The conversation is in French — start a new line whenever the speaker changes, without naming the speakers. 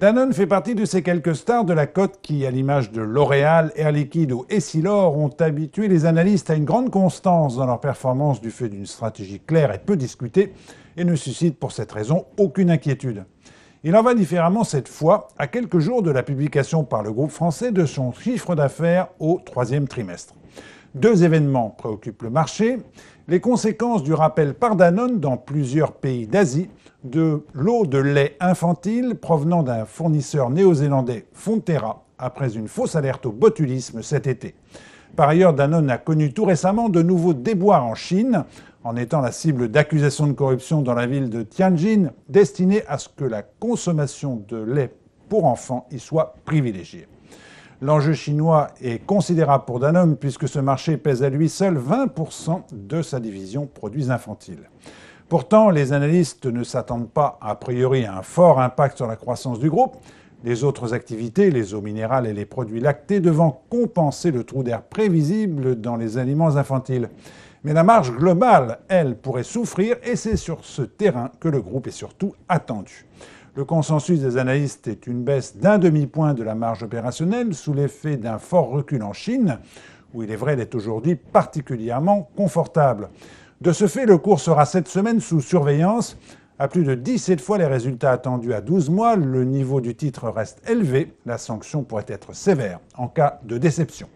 Danone fait partie de ces quelques stars de la cote qui, à l'image de L'Oréal, Air Liquide ou Essilor, ont habitué les analystes à une grande constance dans leur performance du fait d'une stratégie claire et peu discutée et ne suscitent pour cette raison aucune inquiétude. Il en va différemment cette fois, à quelques jours de la publication par le groupe français de son chiffre d'affaires au troisième trimestre. Deux événements préoccupent le marché. Les conséquences du rappel par Danone dans plusieurs pays d'Asie de l'eau de lait infantile provenant d'un fournisseur néo-zélandais, Fonterra, après une fausse alerte au botulisme cet été. Par ailleurs, Danone a connu tout récemment de nouveaux déboires en Chine, en étant la cible d'accusations de corruption dans la ville de Tianjin, destinées à ce que la consommation de lait pour enfants y soit privilégiée. L'enjeu chinois est considérable pour Danone puisque ce marché pèse à lui seul 20% de sa division produits infantiles. Pourtant, les analystes ne s'attendent pas a priori à un fort impact sur la croissance du groupe, les autres activités, les eaux minérales et les produits lactés, devant compenser le trou d'air prévisible dans les aliments infantiles. Mais la marge globale, elle, pourrait souffrir et c'est sur ce terrain que le groupe est surtout attendu. Le consensus des analystes est une baisse d'1 demi-point de la marge opérationnelle sous l'effet d'un fort recul en Chine, où il est vrai d'être aujourd'hui particulièrement confortable. De ce fait, le cours sera cette semaine sous surveillance. À plus de 17 fois les résultats attendus à 12 mois, le niveau du titre reste élevé. La sanction pourrait être sévère en cas de déception.